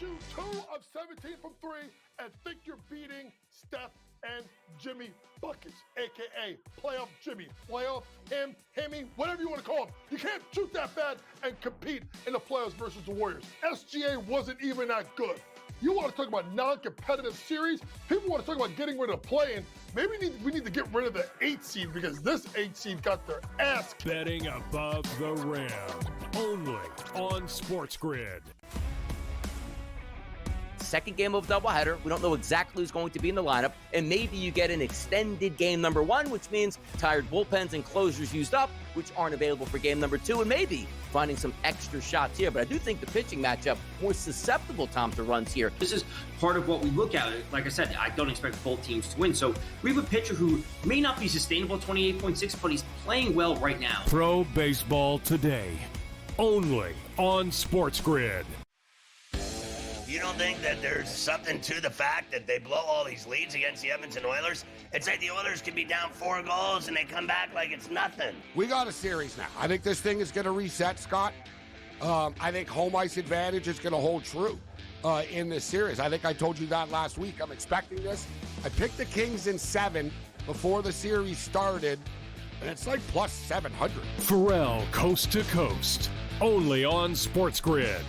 shoot 2 of 17 from 3 and think you're beating Steph and Jimmy Buckets, a.k.a. Playoff Jimmy, Playoff him, Himmy, whatever you want to call him. You can't shoot that bad and compete in the playoffs versus the Warriors. SGA wasn't even that good. You want to talk about non-competitive series? People want to talk about getting rid of play-in. Maybe we need to get rid of the 8 seed because this 8 seed got their ass. Betting above the rim, only on SportsGrid. Second game of doubleheader. We don't know exactly who's going to be in the lineup, and maybe you get an extended game number 1, which means tired bullpens and closers used up, which aren't available for game number 2, and maybe finding some extra shots here. But I do think the pitching matchup more susceptible, Tom, to runs here. This is part of what we look at. Like I said, I don't expect both teams to win. So we have a pitcher who may not be sustainable at 28.6, but he's playing well right now. Pro Baseball Today, only on SportsGrid. You don't think that there's something to the fact that they blow all these leads against the Edmonton Oilers? It's like the Oilers could be down 4 goals and they come back like it's nothing. We got a series now. I think this thing is going to reset, Scott. I think home ice advantage is going to hold true in this series. I think I told you that last week. I'm expecting this. I picked the Kings in 7 before the series started, and it's like plus 700. Pharrell Coast to Coast, only on SportsGrid.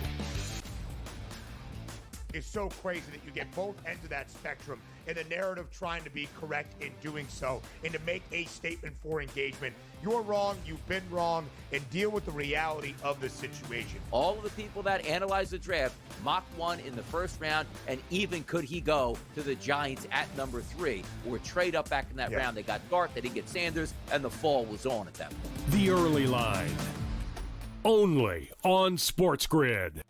Is so crazy that you get both ends of that spectrum and the narrative trying to be correct in doing so and to make a statement for engagement. You're wrong, you've been wrong, and deal with the reality of the situation. All of the people that analyze the draft mocked one in the first round, and even could he go to the Giants at number 3 or trade up back in that round. They got Gart, they didn't get Sanders, and the fall was on at that point. The early line, only on SportsGrid.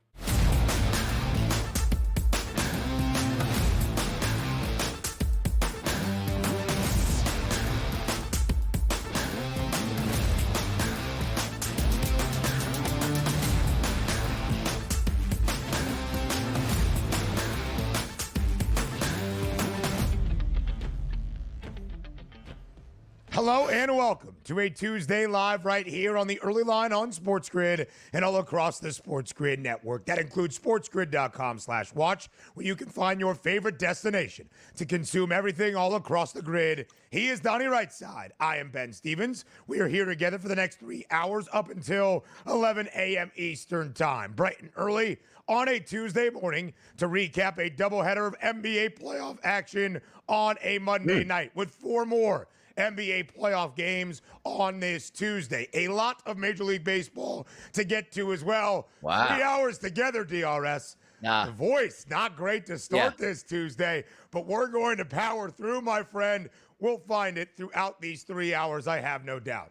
Hello and welcome to a Tuesday live right here on the early line on SportsGrid and all across the SportsGrid network. That includes sportsgrid.com/watch, where you can find your favorite destination to consume everything all across the grid. He is Donnie Rightside. I am Ben Stevens. We are here together for the next 3 hours up until 11 a.m. Eastern time, bright and early on a Tuesday morning to recap a doubleheader of NBA playoff action on a Monday night with 4 more NBA playoff games on this Tuesday. A lot of Major League Baseball to get to as well. Wow. 3 hours together, DRS. Nah. The voice, not great to start this Tuesday, but we're going to power through, my friend. We'll find it throughout these 3 hours, I have no doubt.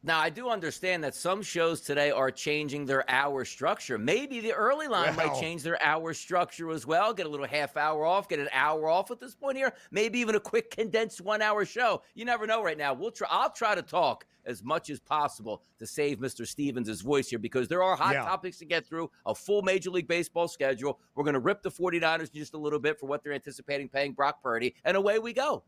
Now, I do understand that some shows today are changing their hour structure. Maybe the early line might change their hour structure as well. Get a little half hour off, get an hour off at this point here. Maybe even a quick condensed 1 hour show. You never know right now. I'll try to talk as much as possible to save Mr. Stevens' voice here because there are hot topics to get through, a full Major League Baseball schedule. We're going to rip the 49ers just a little bit for what they're anticipating paying Brock Purdy, and away we go.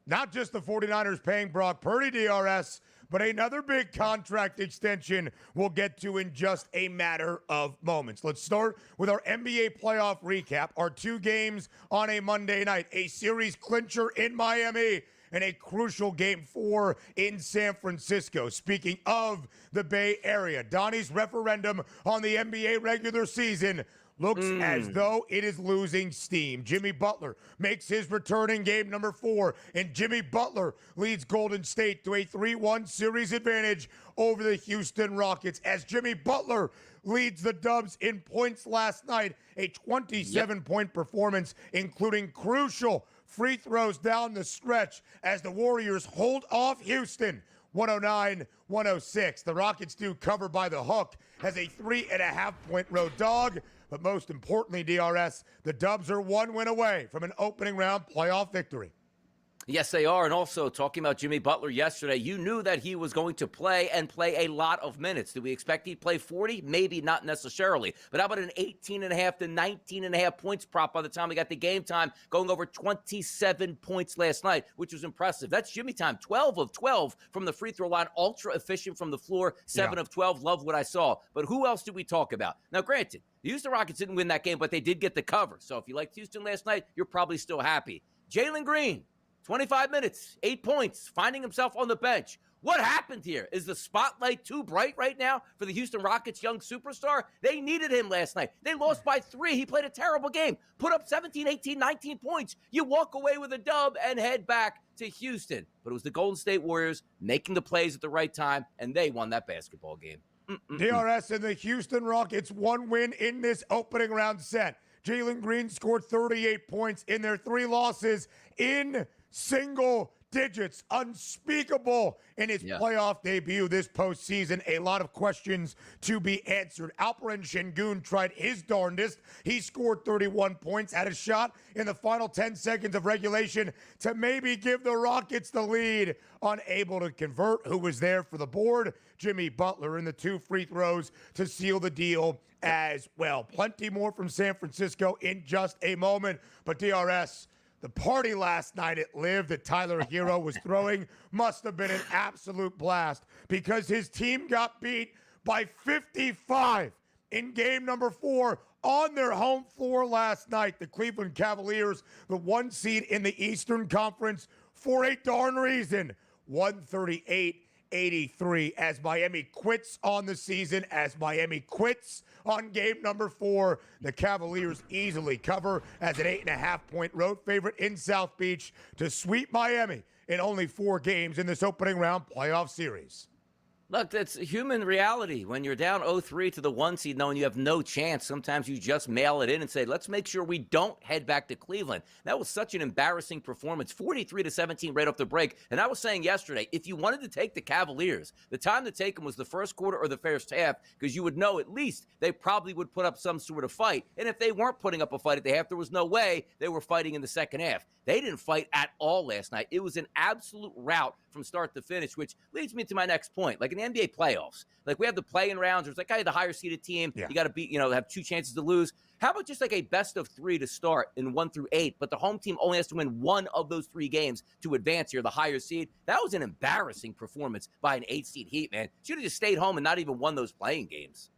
Not just the 49ers paying Brock Purdy, DRS, but another big contract extension we'll get to in just a matter of moments. Let's start with our NBA playoff recap. Our 2 games on a Monday night, a series clincher in Miami, and a crucial Game 4 in San Francisco. Speaking of the Bay Area, Donnie's referendum on the NBA regular season looks as though it is losing steam. Jimmy Butler makes his return in game number 4, and Jimmy Butler leads Golden State to a 3-1 series advantage over the Houston Rockets as Jimmy Butler leads the Dubs in points last night, a 27-point performance, including crucial free throws down the stretch as the Warriors hold off Houston 109-106. The Rockets do cover by the hook as a 3.5-point road dog. But most importantly, DRS, the Dubs are 1 win away from an opening round playoff victory. Yes, they are. And also, talking about Jimmy Butler yesterday, you knew that he was going to play and play a lot of minutes. Did we expect he'd play 40? Maybe not necessarily. But how about an 18.5 to 19.5 points prop by the time we got the game time, going over 27 points last night, which was impressive. That's Jimmy time. 12 of 12 from the free throw line, ultra efficient from the floor, 7 of 12. Love what I saw. But who else did we talk about? Now, granted, the Houston Rockets didn't win that game, but they did get the cover. So if you liked Houston last night, you're probably still happy. Jalen Green, 25 minutes, 8 points, finding himself on the bench. What happened here? Is the spotlight too bright right now for the Houston Rockets young superstar? They needed him last night. They lost by 3. He played a terrible game. Put up 17, 18, 19 points. You walk away with a dub and head back to Houston. But it was the Golden State Warriors making the plays at the right time, and they won that basketball game. DRS and the Houston Rockets, one win in this opening round set. Jalen Green scored 38 points in their 3 losses in single digits. Unspeakable in his playoff debut this postseason. A lot of questions to be answered. Alperen Şengün tried his darndest. He scored 31 points, had a shot in the final 10 seconds of regulation to maybe give the Rockets the lead. Unable to convert. Who was there for the board? Jimmy Butler in the 2 free throws to seal the deal as well. Plenty more from San Francisco in just a moment. But DRS, the party last night at Live that Tyler Hero was throwing must have been an absolute blast, because his team got beat by 55 in game number 4 on their home floor last night. The Cleveland Cavaliers, the 1 seed in the Eastern Conference, for a darn reason. 138-83 as Miami quits on the season, as Miami quits on game number 4. The Cavaliers easily cover as an 8.5-point road favorite in South Beach to sweep Miami in only 4 games in this opening round playoff series. Look, that's human reality. When you're down 0-3 to the 1 seed, knowing you have no chance, sometimes you just mail it in and say, let's make sure we don't head back to Cleveland. That was such an embarrassing performance, 43-17 right off the break. And I was saying yesterday, if you wanted to take the Cavaliers, the time to take them was the first quarter or the first half, because you would know at least they probably would put up some sort of fight. And if they weren't putting up a fight at the half, there was no way they were fighting in the second half. They didn't fight at all last night. It was an absolute rout from start to finish, which leads me to my next point. Like in the NBA playoffs, like we have the play-in rounds, there's like, hey, the higher seeded team, you got to beat, have 2 chances to lose. How about just like a best of 3 to start in 1 through 8, but the home team only has to win 1 of those 3 games to advance here, the higher seed? That was an embarrassing performance by an 8 seed Heat, man. Should have just stayed home and not even won those playing games.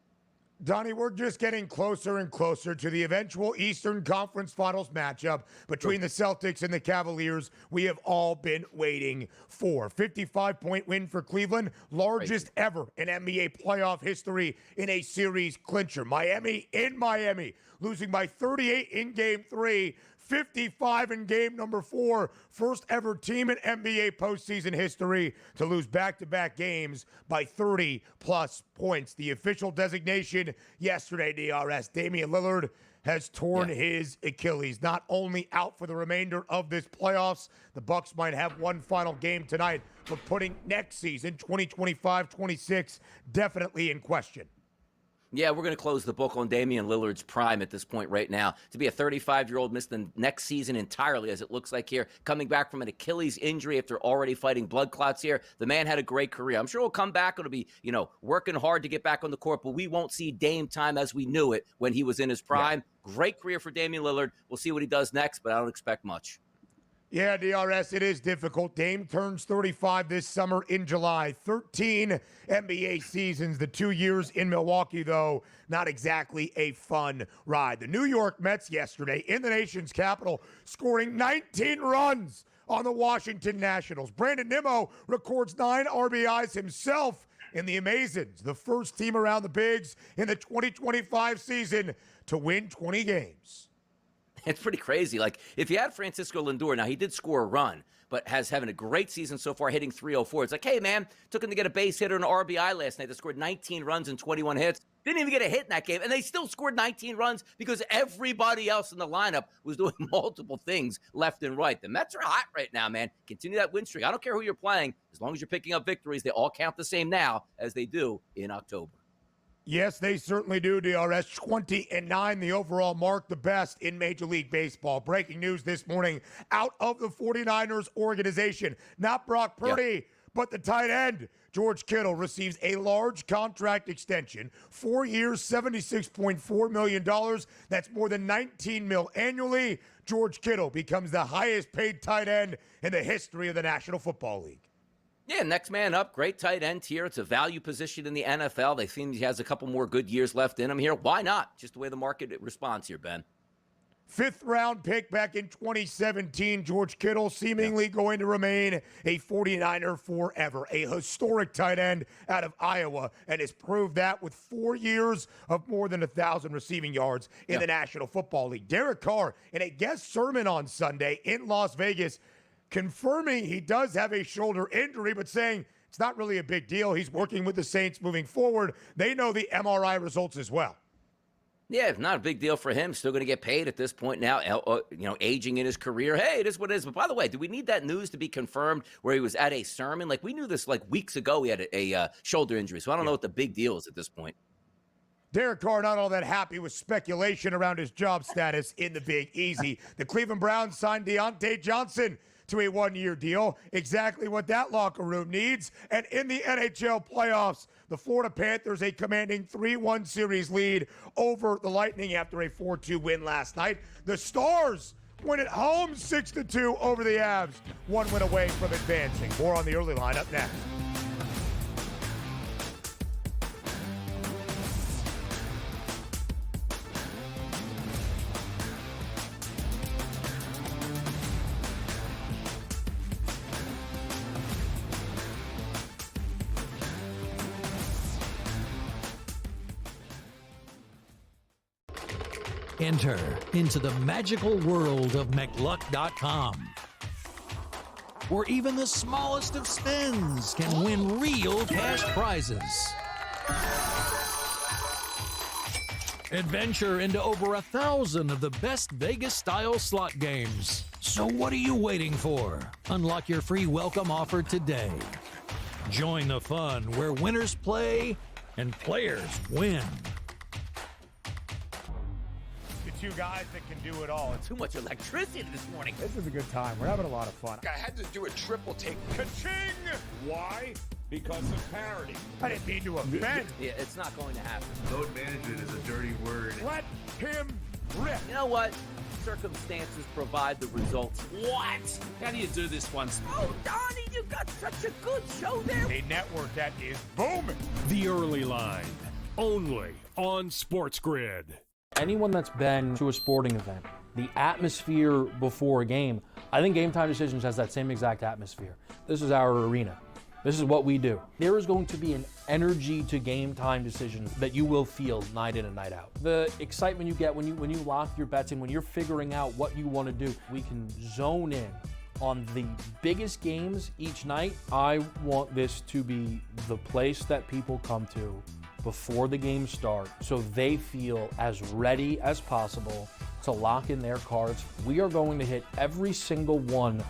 Donnie, we're just getting closer and closer to the eventual Eastern Conference Finals matchup between the Celtics and the Cavaliers we have all been waiting for. 55-point win for Cleveland, largest ever in NBA playoff history in a series clincher. Miami in Miami, losing by 38 in Game 3, 55 in game number 4. First ever team in NBA postseason history to lose back-to-back games by 30-plus points. The official designation yesterday, DRS, Damian Lillard has torn his Achilles. Not only out for the remainder of this playoffs, the Bucks might have one final game tonight, but putting next season, 2025-26, definitely in question. Yeah, we're going to close the book on Damian Lillard's prime at this point right now. To be a 35-year-old, miss the next season entirely, as it looks like here, coming back from an Achilles injury after already fighting blood clots here. The man had a great career. I'm sure he'll come back. It'll be, working hard to get back on the court, but we won't see Dame time as we knew it when he was in his prime. Yeah. Great career for Damian Lillard. We'll see what he does next, but I don't expect much. Yeah, DRS, it is difficult. Dame turns 35 this summer in July. 13 NBA seasons, the 2 years in Milwaukee, though, not exactly a fun ride. The New York Mets yesterday in the nation's capital, scoring 19 runs on the Washington Nationals. Brandon Nimmo records 9 RBIs himself in the Amazons, the first team around the Bigs in the 2025 season to win 20 games. It's pretty crazy. Like, if you had Francisco Lindor, now he did score a run, but has having a great season so far, hitting .304. It's like, hey, man, took him to get a base hit or an RBI last night. They scored 19 runs and 21 hits. Didn't even get a hit in that game, and they still scored 19 runs because everybody else in the lineup was doing multiple things left and right. The Mets are hot right now, man. Continue that win streak. I don't care who you're playing. As long as you're picking up victories, they all count the same now as they do in October. Yes, they certainly do, DRS. 20-9, the overall mark, the best in Major League Baseball. Breaking news this morning out of the 49ers organization. Not Brock Purdy, but the tight end. George Kittle receives a large contract extension, 4 years, $76.4 million. That's more than $19 million annually. George Kittle becomes the highest paid tight end in the history of the National Football League. Yeah, next man up. Great tight end here. It's a value position in the NFL. They think he has a couple more good years left in him here. Why not? Just the way the market responds here, Ben. 5th round pick back in 2017. George Kittle seemingly going to remain a 49er forever. A historic tight end out of Iowa, and has proved that with 4 years of more than 1,000 receiving yards in the National Football League. Derek Carr, in a guest sermon on Sunday in Las Vegas, confirming he does have a shoulder injury, but saying it's not really a big deal. He's working with the Saints moving forward. They know the MRI results as well. Yeah, it's not a big deal for him. Still going to get paid at this point now, aging in his career. Hey, it is what it is. But by the way, do we need that news to be confirmed where he was at a sermon? Like, we knew this like weeks ago he had a shoulder injury, so I don't know what the big deal is at this point. Derek Carr not all that happy with speculation around his job status in the Big Easy. The Cleveland Browns signed Deontay Johnson to a 1-year deal, exactly what that locker room needs. And in the NHL playoffs, the Florida Panthers a commanding 3-1 series lead over the Lightning after a 4-2 win last night. The Stars win at home 6-2 over the Avs, 1 win away from advancing. More on the early line up next. Enter into the magical world of McLuck.com, where even the smallest of spins can win real cash prizes. Adventure into over 1,000 of the best Vegas-style slot games. So what are you waiting for? Unlock your free welcome offer today. Join the fun where winners play and players win. Two guys that can do it all. Too much electricity this morning. This is a good time. We're having a lot of fun. I had to do a triple take. Ka-ching! Why? Because of parity. I didn't mean to offend. Yeah, it's not going to happen. Load management is a dirty word. Let him rip. You know what? Circumstances provide the results. What? How do you do this one? Oh, Donnie, you got such a good show there. A network that is booming. The Early Line, only on SportsGrid. Anyone that's been to a sporting event, the atmosphere before a game, I think Game Time Decisions has that same exact atmosphere. This is our arena. This is what we do. There is going to be an energy to Game Time Decisions that you will feel night in and night out. The excitement you get when you lock your bets in, when you're figuring out what you want to do, we can zone in on the biggest games each night. I want this to be the place that people come to before the games start, so they feel as ready as possible to lock in their cards. We are going to hit every single one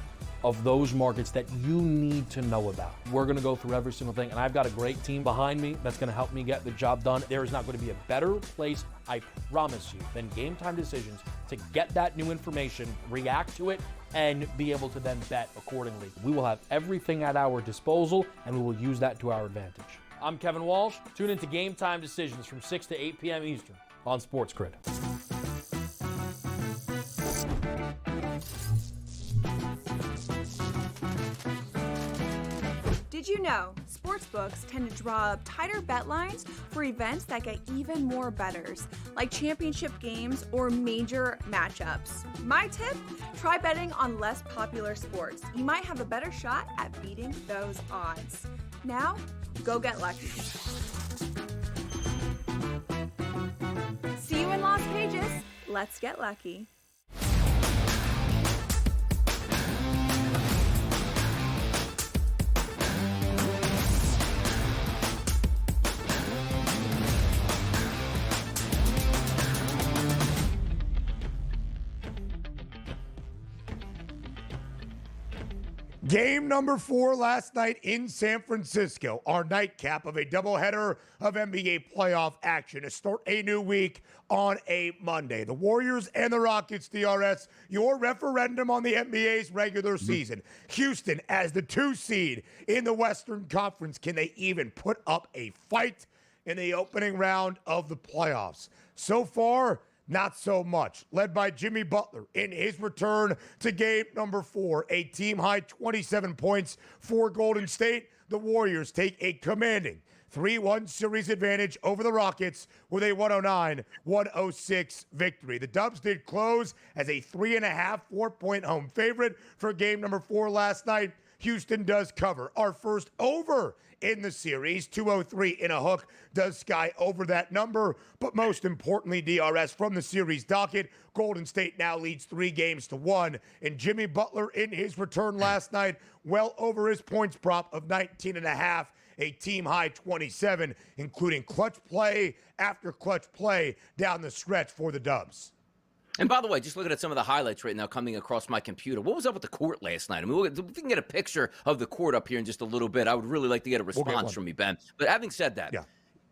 of those markets that you need to know about. We're gonna go through every single thing, and I've got a great team behind me that's gonna help me get the job done. There is not gonna be a better place, I promise you, than Game Time Decisions to get that new information, react to it, and be able to then bet accordingly. We will have everything at our disposal, and we will use that to our advantage. I'm Kevin Walsh. Tune into Game Time Decisions from 6 to 8 p.m. Eastern on SportsGrid. Did you know sportsbooks tend to draw up tighter bet lines for events that get even more bettors, like championship games or major matchups? My tip? Try betting on less popular sports. You might have a better shot at beating those odds. Now, go get lucky. See you in Las Vegas. Let's get lucky. Game number 4 last night in San Francisco, our nightcap of a doubleheader of NBA playoff action to start a new week on a Monday. The Warriors and the Rockets, DRS, your referendum on the NBA's regular season. Houston as the 2 seed in the Western Conference. Can they even put up a fight in the opening round of the playoffs? So far, not so much. Led by Jimmy Butler in his return to game number 4. A team-high 27 points for Golden State. The Warriors take a commanding 3-1 series advantage over the Rockets with a 109-106 victory. The Dubs did close as a 3.5, 4-point home favorite for game number 4 last night. Houston does cover. Our first over in the series, 203 in a hook, does sky over that number. But most importantly, DRS, from the series docket, Golden State now leads 3-1. And Jimmy Butler in his return last night, well over his points prop of 19.5, a team-high 27, including clutch play after clutch play down the stretch for the Dubs. And by the way, just looking at some of the highlights right now coming across my computer, what was up with the court last night? I mean, if we can get a picture of the court up here in just a little bit, I would really like to get a response from you, Ben. But having said that,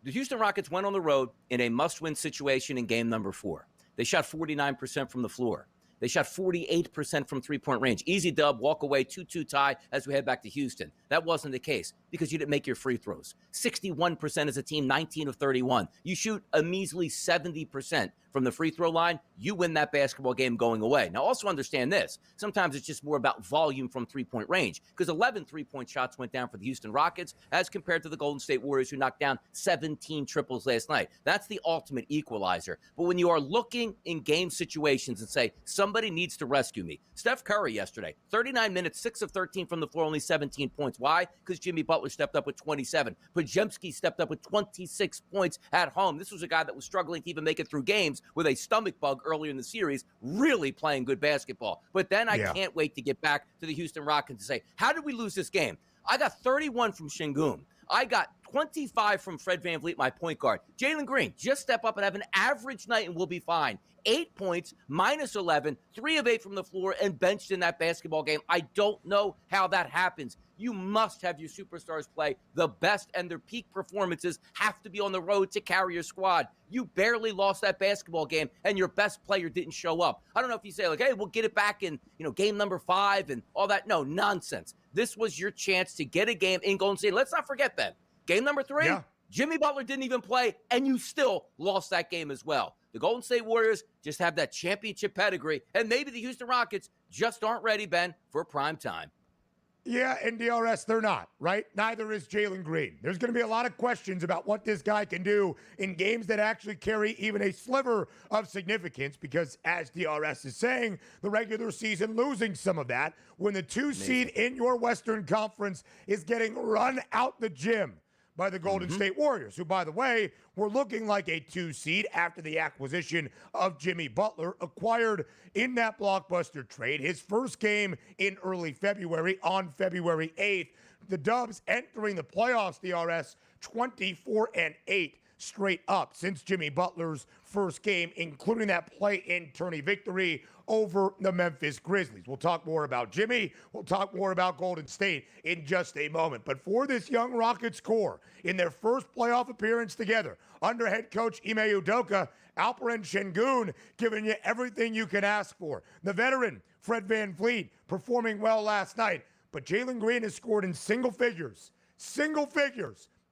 the Houston Rockets went on the road in a must-win situation in game number 4. They shot 49% from the floor. They shot 48% from three-point range. Easy dub, walk away, 2-2 tie as we head back to Houston. That wasn't the case because you didn't make your free throws. 61% as a team, 19 of 31. You shoot a measly 70% from the free throw line, you win that basketball game going away. Now, also understand this. Sometimes it's just more about volume from three-point range because 11 three-point shots went down for the Houston Rockets as compared to the Golden State Warriors who knocked down 17 triples last night. That's the ultimate equalizer. But when you are looking in game situations and say, somebody needs to rescue me. Steph Curry yesterday, 39 minutes, 6 of 13 from the floor, only 17 points. Why? Because Jimmy Butler stepped up with 27. Podziemski stepped up with 26 points at home. This was a guy that was struggling to even make it through games with a stomach bug earlier in the series, really playing good basketball. But then I can't wait to get back to the Houston Rockets and say, how did we lose this game? I got 31 from Şengün. I got 25 from Fred VanVleet, my point guard. Jalen Green, just step up and have an average night and we'll be fine. 8 points, minus 11, 3 of 8 from the floor, and benched in that basketball game. I don't know how that happens. You must have your superstars play the best, and their peak performances have to be on the road to carry your squad. You barely lost that basketball game, and your best player didn't show up. I don't know if you say, like, hey, we'll get it back in, game number 5 and all that. No, nonsense. This was your chance to get a game in Golden State. Let's not forget that. Game number 3, Jimmy Butler didn't even play, and you still lost that game as well. The Golden State Warriors just have that championship pedigree, and maybe the Houston Rockets just aren't ready, Ben, for prime time. Yeah, and DRS, they're not, right? Neither is Jalen Green. There's going to be a lot of questions about what this guy can do in games that actually carry even a sliver of significance because, as DRS is saying, the regular season losing some of that when the 2 seed in your Western Conference is getting run out the gym by the Golden State Warriors, who, by the way, were looking like a 2 seed after the acquisition of Jimmy Butler, acquired in that blockbuster trade. His first game in early February, on February 8th. The Dubs entering the playoffs, DRS, 24-8 straight up since Jimmy Butler's first game, including that play-in tourney victory over the Memphis Grizzlies. We'll talk more about Jimmy. We'll talk more about Golden State in just a moment. But for this young Rockets core, in their first playoff appearance together, under head coach Ime Udoka, Alperen Şengün giving you everything you can ask for. The veteran, Fred VanVleet, performing well last night. But Jalen Green has scored in single figures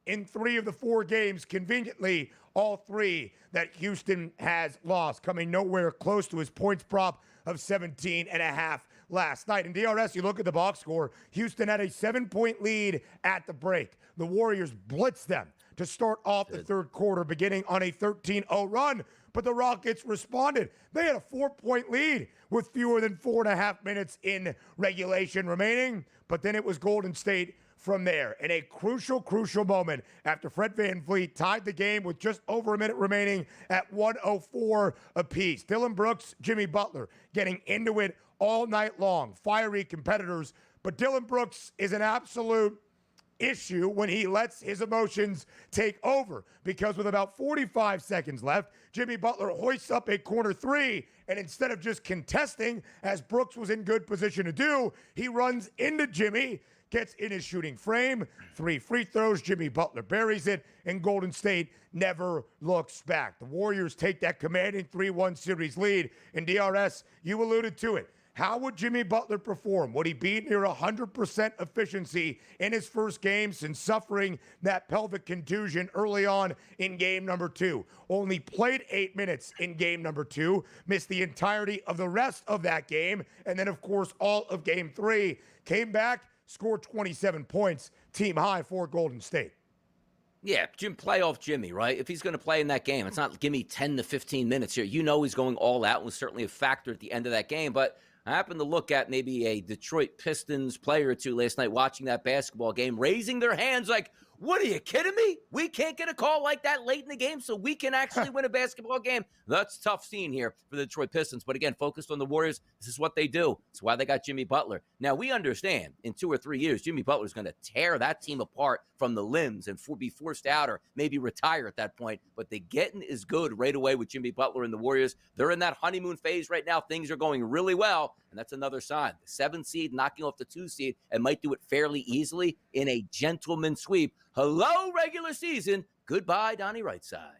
in 3 of the 4 games, conveniently all 3 that Houston has lost, coming nowhere close to his points prop of 17.5 last night. And DRS, you look at the box score, Houston had a 7-point lead at the break. The Warriors blitzed them to start off the third quarter, beginning on a 13-0 run, but the Rockets responded. They had a 4-point lead with fewer than 4.5 minutes in regulation remaining, but then it was Golden State from there in a crucial moment after Fred VanVleet tied the game with just over a minute remaining at 1:04 apiece. Dillon Brooks, Jimmy Butler getting into it all night long. Fiery competitors, but Dillon Brooks is an absolute issue when he lets his emotions take over, because with about 45 seconds left, Jimmy Butler hoists up a corner three, and instead of just contesting, as Brooks was in good position to do, he runs into Jimmy, gets in his shooting frame, 3 free throws, Jimmy Butler buries it, and Golden State never looks back. The Warriors take that commanding 3-1 series lead, and DRS, you alluded to it. How would Jimmy Butler perform? Would he be near 100% efficiency in his first game since suffering that pelvic contusion early on in game number 2? Only played 8 minutes in game number 2, missed the entirety of the rest of that game, and then, of course, all of game 3. Came back, scored 27 points, team high for Golden State. Yeah, playoff Jimmy, right? If he's going to play in that game, it's not give me 10 to 15 minutes here. You know he's going all out, and was certainly a factor at the end of that game, but I happened to look at maybe a Detroit Pistons player or two last night watching that basketball game, raising their hands like, what, are you kidding me? We can't get a call like that late in the game so we can actually win a basketball game. That's a tough scene here for the Detroit Pistons. But again, focused on the Warriors, this is what they do. It's why they got Jimmy Butler. Now, we understand in 2 or 3 years, Jimmy Butler is going to tear that team apart from the limbs and be forced out or maybe retire at that point. But the getting is good right away with Jimmy Butler and the Warriors. They're in that honeymoon phase right now. Things are going really well. And that's another sign. The 7 seed knocking off the 2 seed and might do it fairly easily in a gentleman's sweep. Hello, regular season. Goodbye, Donnie Rightside.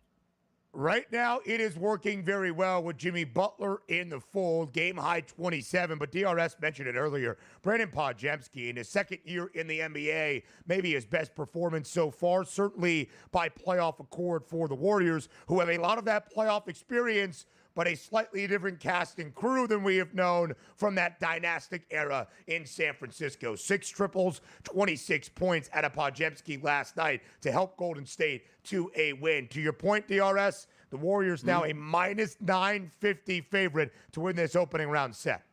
Right now, it is working very well with Jimmy Butler in the fold. Game high 27, but DRS mentioned it earlier. Brandon Podziemski in his second year in the NBA, maybe his best performance so far, certainly by playoff accord for the Warriors, who have a lot of that playoff experience, but a slightly different cast and crew than we have known from that dynastic era in San Francisco. 6 triples, 26 points out of Podziemski last night to help Golden State to a win. To your point, DRS, the Warriors now a minus 950 favorite to win this opening round set.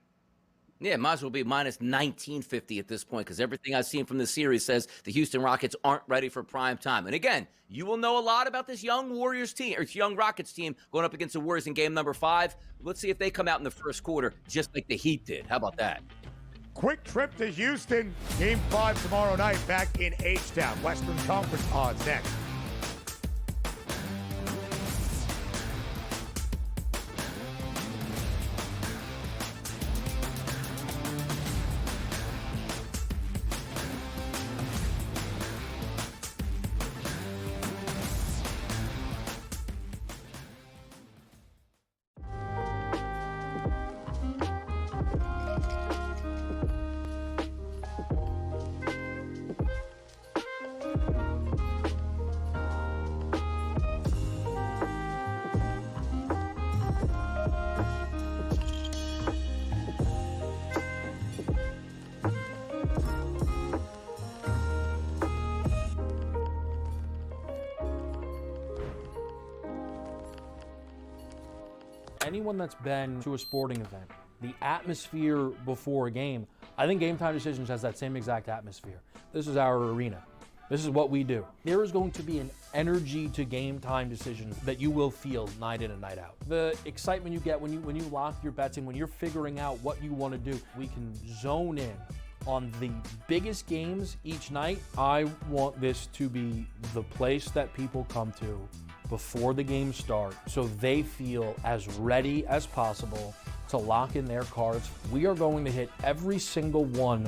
Yeah, might as well be minus 1950 at this point, because everything I've seen from the series says the Houston Rockets aren't ready for prime time. And again, you will know a lot about this young Warriors team, or young Rockets team going up against the Warriors in game number 5. Let's see if they come out in the first quarter just like the Heat did. How about that? Quick trip to Houston. Game 5 tomorrow night back in H-Town. Western Conference odds next. Anyone that's been to a sporting event, the atmosphere before a game, I think Game Time Decisions has that same exact atmosphere. This is our arena. This is what we do. There is going to be an energy to Game Time Decisions that you will feel night in and night out. The excitement you get when you lock your bets in, when you're figuring out what you want to do, we can zone in on the biggest games each night. I want this to be the place that people come to before the games start so they feel as ready as possible to lock in their cards. We are going to hit every single one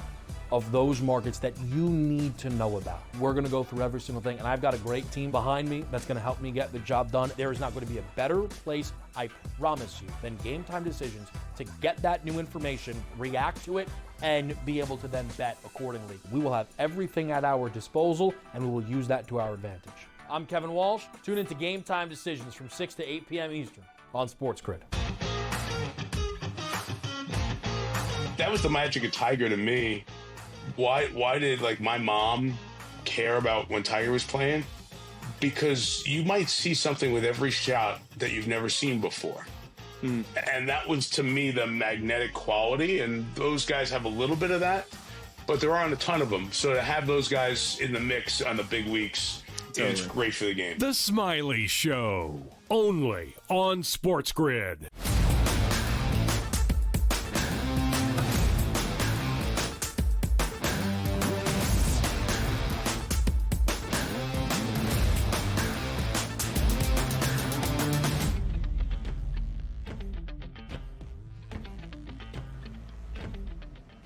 of those markets that you need to know about. We're gonna go through every single thing, and I've got a great team behind me that's gonna help me get the job done. There is not gonna be a better place, I promise you, than Game Time Decisions to get that new information, react to it, and be able to then bet accordingly. We will have everything at our disposal, and we will use that to our advantage. I'm Kevin Walsh. Tune into Game Time Decisions from 6 to 8 p.m. Eastern on SportsGrid. That was the magic of Tiger to me. Why did my mom care about when Tiger was playing? Because you might see something with every shot that you've never seen before. And that was, to me, the magnetic quality. And those guys have a little bit of that, but there aren't a ton of them. So to have those guys in the mix on the big weeks, it's great for the game. The Smiley Show, only on SportsGrid.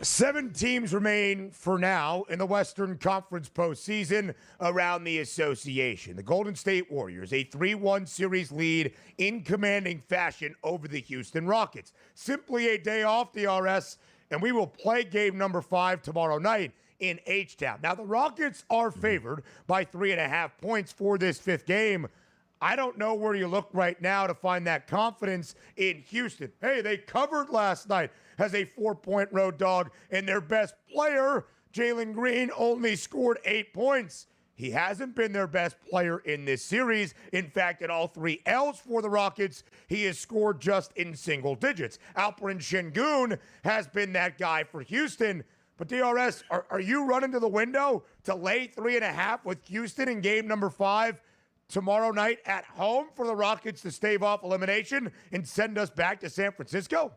7 teams remain for now in the Western Conference postseason around the association. The Golden State Warriors, a 3-1 series lead in commanding fashion over the Houston Rockets. Simply a day off, DRS, and we will play game number 5 tomorrow night in H-Town. Now, the Rockets are favored by 3.5 points for this 5th game. I don't know where you look right now to find that confidence in Houston. Hey, they covered last night as a 4-point road dog, and their best player, Jalen Green, only scored 8 points. He hasn't been their best player in this series. In fact, in all 3 L's for the Rockets, he has scored just in single digits. Alperen Şengün has been that guy for Houston. But DRS, are you running to the window to lay 3.5 with Houston in game number 5 tomorrow night at home for the Rockets to stave off elimination and send us back to San Francisco?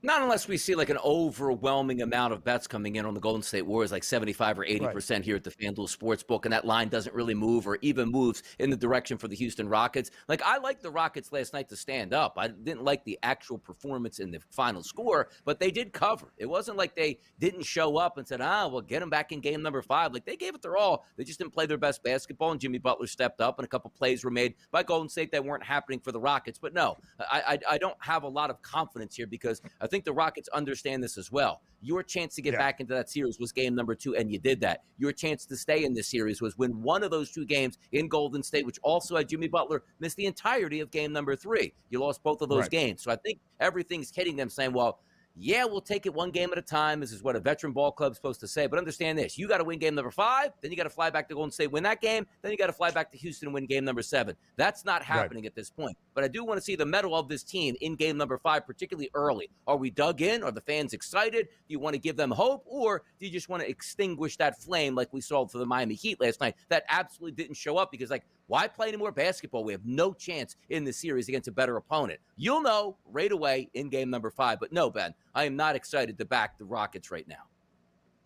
Not unless we see like an overwhelming amount of bets coming in on the Golden State Warriors, like 75 or 80% here at the FanDuel Sportsbook, and that line doesn't really move or even moves in the direction for the Houston Rockets. Like, I liked the Rockets last night to stand up. I didn't like the actual performance in the final score, but they did cover. It wasn't like they didn't show up and said, we'll get them back in game number 5. Like, they gave it their all. They just didn't play their best basketball, and Jimmy Butler stepped up, and a couple plays were made by Golden State that weren't happening for the Rockets. But no, I don't have a lot of confidence here because I think the Rockets understand this as well. Your chance to get back into that series was game number 2, and you did that. Your chance to stay in this series was win one of those 2 games in Golden State, which also had Jimmy Butler miss the entirety of game number 3. You lost both of those games. So I think everything's hitting them saying, well, yeah, we'll take it one game at a time. This is what a veteran ball club's supposed to say. But understand this. You got to win game number 5. Then you got to fly back to Golden State, win that game. Then you got to fly back to Houston and win game number 7. That's not happening at this point. But I do want to see the mettle of this team in game number 5, particularly early. Are we dug in? Are the fans excited? Do you want to give them hope? Or do you just want to extinguish that flame like we saw for the Miami Heat last night that absolutely didn't show up? Because, like, why play any more basketball? We have no chance in the series against a better opponent. You'll know right away in game number 5. But no, Ben, I am not excited to back the Rockets right now.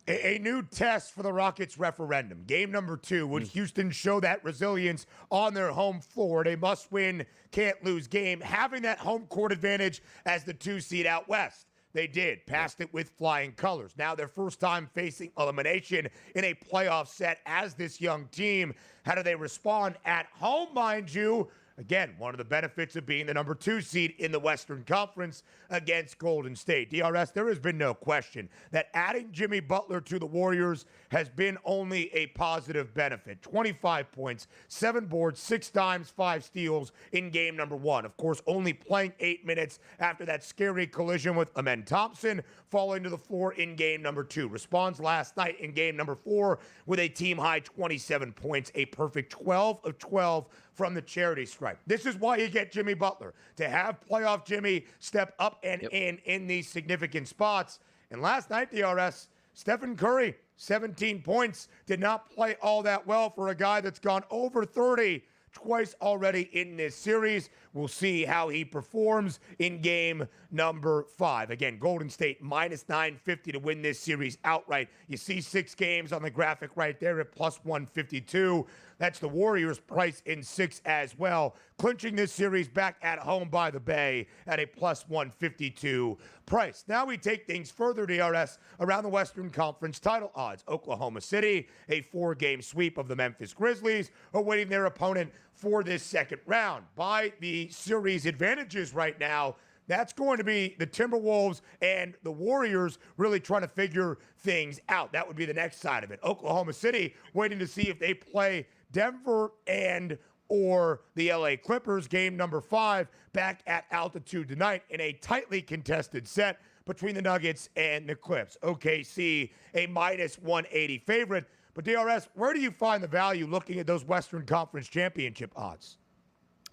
A new test for the Rockets referendum. Game number 2. Would Houston show that resilience on their home floor? A must-win, can't-lose game, having that home court advantage as the 2 seed out west. They did. Passed it with flying colors. Now their first time facing elimination in a playoff set as this young team. How do they respond at home, mind you? Again, one of the benefits of being the number 2 seed in the Western Conference against Golden State. DRS, there has been no question that adding Jimmy Butler to the Warriors has been only a positive benefit. 25 points, 7 boards, 6 dimes, 5 steals in game number 1. Of course, only playing 8 minutes after that scary collision with Amen Thompson, falling to the floor in game number 2. Responds last night in game number 4 with a team-high 27 points, a perfect 12 of 12 from the charity stripe. This is why you get Jimmy Butler, to have playoff Jimmy step up and in these significant spots. And last night, DRS, Stephen Curry, 17 points, did not play all that well for a guy that's gone over 30 twice already in this series. We'll see how he performs in game number 5. Again, Golden State minus 950 to win this series outright. You see 6 games on the graphic right there at plus 152. That's the Warriors' price in 6 as well. Clinching this series back at home by the Bay at a plus 152 price. Now we take things further, DRS, around the Western Conference title odds. Oklahoma City, a 4-game sweep of the Memphis Grizzlies, awaiting their opponent for this second round. By the series advantages right now, that's going to be the Timberwolves and the Warriors really trying to figure things out. That would be the next side of it. Oklahoma City waiting to see if they play Denver and or the LA Clippers. Game number 5 back at altitude tonight in a tightly contested set between the Nuggets and the Clips. OKC, a minus 180 favorite. But DRS, where do you find the value looking at those Western Conference championship odds?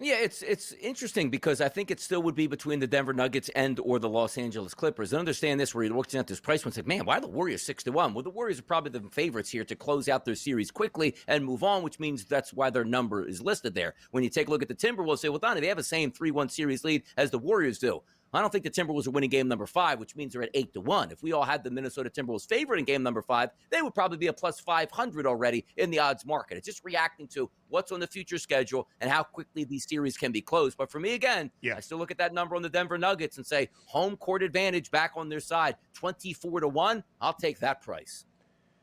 Yeah, it's interesting because I think it still would be between the Denver Nuggets and or the Los Angeles Clippers. And understand this, where you're looking at this price and say, man, why are the Warriors 6-1? Well, the Warriors are probably the favorites here to close out their series quickly and move on, which means that's why their number is listed there. When you take a look at the Timberwolves, say, well, Donnie, they have the same 3-1 series lead as the Warriors do. I don't think the Timberwolves are winning game number 5, which means they're at 8-1. If we all had the Minnesota Timberwolves favored in game number 5, they would probably be a plus 500 already in the odds market. It's just reacting to what's on the future schedule and how quickly these series can be closed. But for me, again, I still look at that number on the Denver Nuggets and say home court advantage back on their side, 24-1. I'll take that price.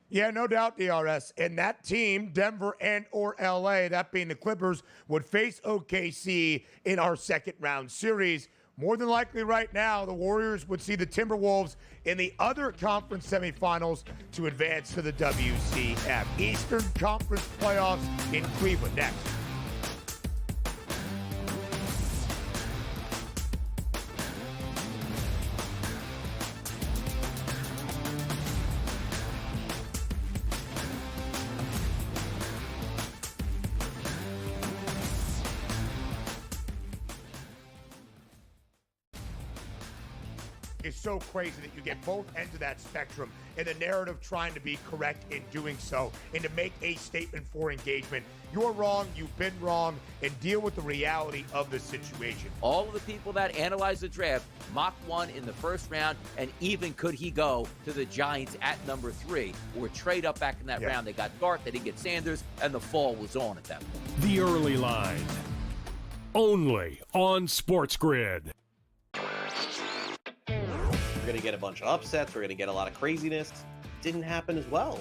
Yeah, no doubt, DRS. And that team, Denver and or LA, that being the Clippers, would face OKC in our second round series. More than likely right now, the Warriors would see the Timberwolves in the other conference semifinals to advance to the WCF. Eastern Conference playoffs in Cleveland next. Is so crazy that you get both ends of that spectrum and the narrative trying to be correct in doing so and to make a statement for engagement. You're wrong, you've been wrong, and deal with the reality of the situation. All of the people that analyze the draft mocked one in the first round, and even could he go to the Giants at number 3 or trade up back in that round. They got Dart, they didn't get Sanders, and the fall was on at that point. The Early Line, only on SportsGrid. We're going to get a bunch of upsets. We're going to get a lot of craziness. Didn't happen as well.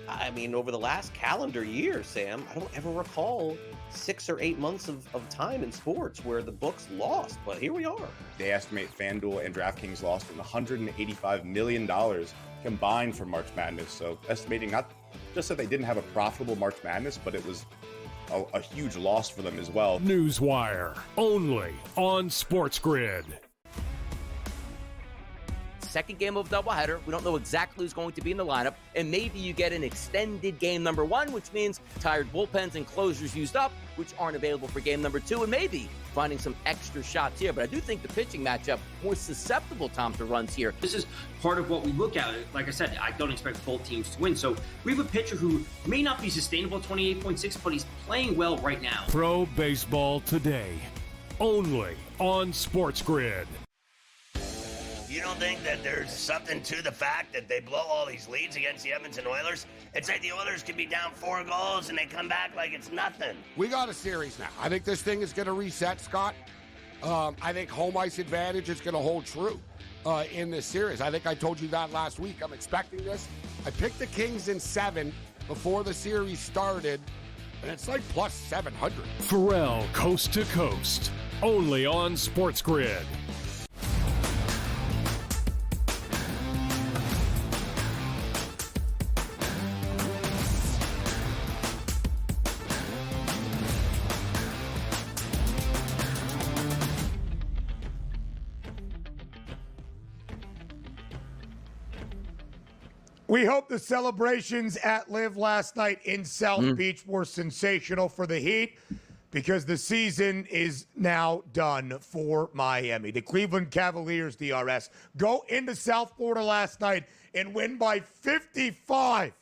I mean, over the last calendar year, Sam, I don't ever recall 6 or 8 months of time in sports where the books lost, but here we are. They estimate FanDuel and DraftKings lost $185 million combined for March Madness. So estimating not just that they didn't have a profitable March Madness, but it was a huge loss for them as well. Newswire, only on SportsGrid. Second game of doubleheader. We don't know exactly who's going to be in the lineup, and maybe you get an extended game number 1, which means tired bullpens and closers used up, which aren't available for game number 2, and maybe finding some extra shots here. But I do think the pitching matchup more susceptible, Tom, to runs here. This is part of what we look at. Like I said, I don't expect both teams to win. So we have a pitcher who may not be sustainable 28.6, but he's playing well right now. Pro Baseball Today, only on SportsGrid. You don't think that there's something to the fact that they blow all these leads against the Edmonton Oilers? It's like the Oilers could be down 4 goals and they come back like it's nothing. We got a series now. I think this thing is going to reset, Scott. I think home ice advantage is going to hold true in this series. I think I told you that last week. I'm expecting this. I picked the Kings in 7 before the series started, and it's like plus 700. Pharrell Coast to Coast, only on SportsGrid. We hope the celebrations at Live last night in South Beach were sensational for the Heat, because the season is now done for Miami. The Cleveland Cavaliers, DRS, go into South Florida last night and win by 55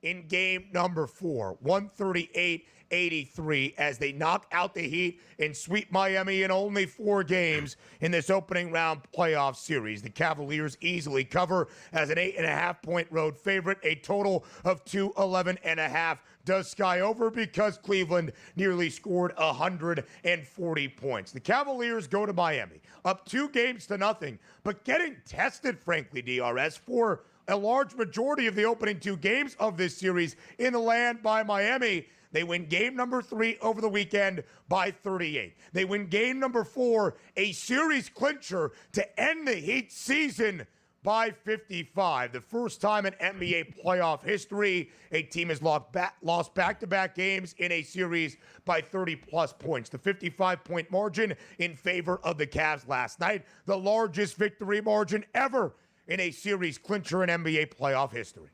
in game number 4, 138-83, as they knock out the Heat and sweep Miami in only 4 games in this opening round playoff series. The Cavaliers easily cover as an 8.5-point road favorite, a total of 211.5. Does sky over because Cleveland nearly scored 140 points. The Cavaliers go to Miami, up 2-0, but getting tested, frankly, DRS, for a large majority of the opening 2 games of this series in the land by Miami. They win game number 3 over the weekend by 38. They win game number 4, a series clincher to end the Heat season, by 55. The first time in NBA playoff history a team has lost back-to-back games in a series by 30-plus points. The 55-point margin in favor of the Cavs last night, the largest victory margin ever in a series clincher in NBA playoff history.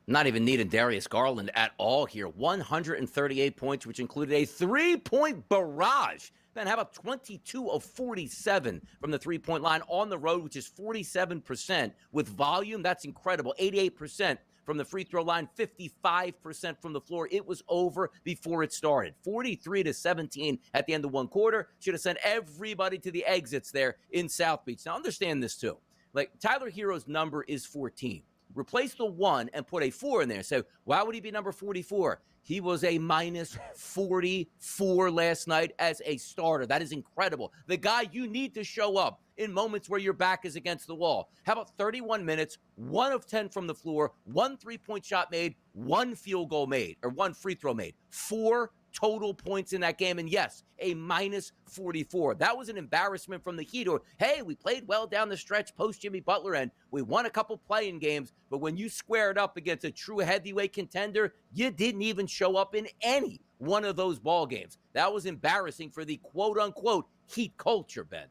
Not even needing Darius Garland at all here. 138 points, which included a 3-point barrage. Man, how about 22 of 47 from the three-point line on the road, which is 47% with volume? That's incredible. 88% from the free throw line, 55% from the floor. It was over before it started. 43-17 at the end of one quarter. Should have sent everybody to the exits there in South Beach. Now, understand this, too. Like, Tyler Hero's number is 14. Replace the 1 and put a 4 in there. So why would he be number 44? He was a minus 44 last night as a starter. That is incredible. The guy you need to show up in moments where your back is against the wall. How about 31 minutes, 1 of 10 from the floor, 1 3-point shot made, 1 field goal made, or 1 free throw made. 4 total points in that game, and yes, a minus 44. That was an embarrassment from the Heat. Or, hey, we played well down the stretch post Jimmy Butler, and we won a couple playing games, but when you squared up against a true heavyweight contender, you didn't even show up in any one of those ball games. That was embarrassing for the quote-unquote Heat culture, Ben.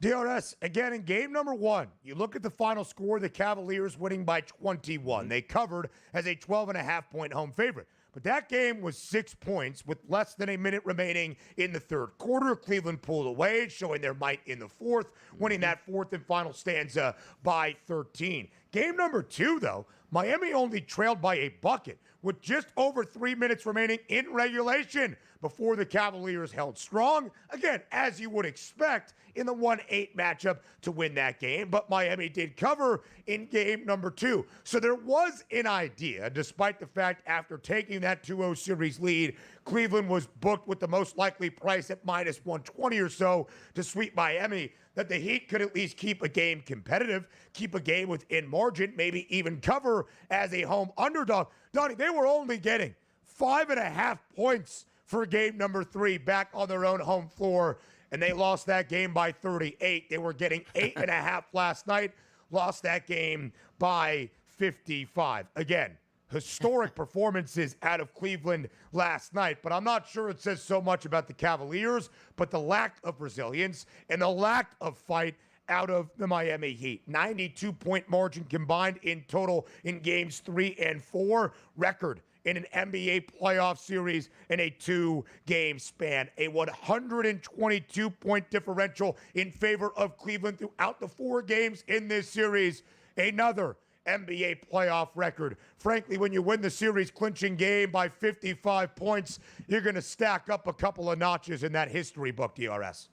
DRS, again, in game number 1, you look at the final score, the Cavaliers winning by 21. They covered as a 12.5-point home favorite. But that game was 6 points with less than a minute remaining in the third quarter. Cleveland pulled away, showing their might in the fourth, winning that fourth and final stanza by 13. Game number 2, though, Miami only trailed by a bucket with just over 3 minutes remaining in regulation before the Cavaliers held strong, again, as you would expect in the 1-8 matchup to win that game. But Miami did cover in game number 2. So there was an idea, despite the fact after taking that 2-0 series lead, Cleveland was booked with the most likely price at minus 120 or so to sweep Miami, that the Heat could at least keep a game competitive, keep a game within margin, maybe even cover as a home underdog. Donnie, they were only getting 5.5 points for game number 3 back on their own home floor, and they lost that game by 38. They were getting 8.5 last night, lost that game by 55. Again, historic performances out of Cleveland last night, but I'm not sure it says so much about the Cavaliers, but the lack of resilience and the lack of fight out of the Miami Heat. 92-point margin combined in total in games 3 and 4, record in an NBA playoff series in a 2-game span. A 122-point differential in favor of Cleveland throughout the 4 games in this series. Another NBA playoff record. Frankly, when you win the series clinching game by 55 points, you're going to stack up a couple of notches in that history book, DRS.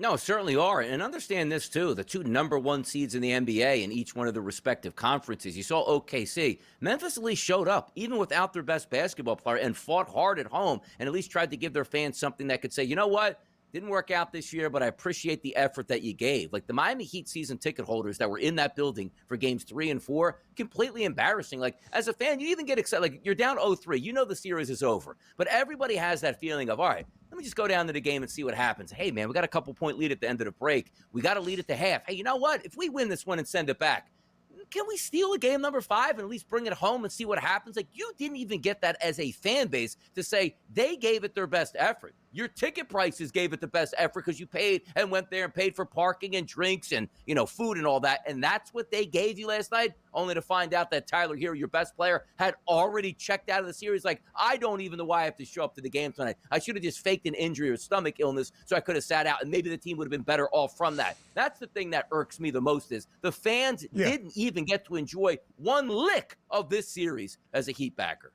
No, certainly are. And understand this, too. The 2 number 1 seeds in the NBA in each one of the respective conferences. You saw OKC. Memphis at least showed up, even without their best basketball player, and fought hard at home and at least tried to give their fans something that could say, you know what? Didn't work out this year, but I appreciate the effort that you gave. Like the Miami Heat season ticket holders that were in that building for games 3 and 4, completely embarrassing. Like as a fan, you even get excited. Like you're down 0-3. You know the series is over. But everybody has that feeling of, all right, let me just go down to the game and see what happens. Hey, man, we got a couple-point lead at the end of the break. We got to lead at the half. Hey, you know what? If we win this one and send it back, can we steal a game number 5 and at least bring it home and see what happens? Like, you didn't even get that as a fan base to say they gave it their best effort. Your ticket prices gave it the best effort because you paid and went there and paid for parking and drinks and, you know, food and all that. And that's what they gave you last night, only to find out that Tyler Hero, your best player, had already checked out of the series. Like, I don't even know why I have to show up to the game tonight. I should have just faked an injury or stomach illness so I could have sat out, and maybe the team would have been better off from that. That's the thing that irks me the most is the fans didn't even get to enjoy one lick of this series as a Heat backer.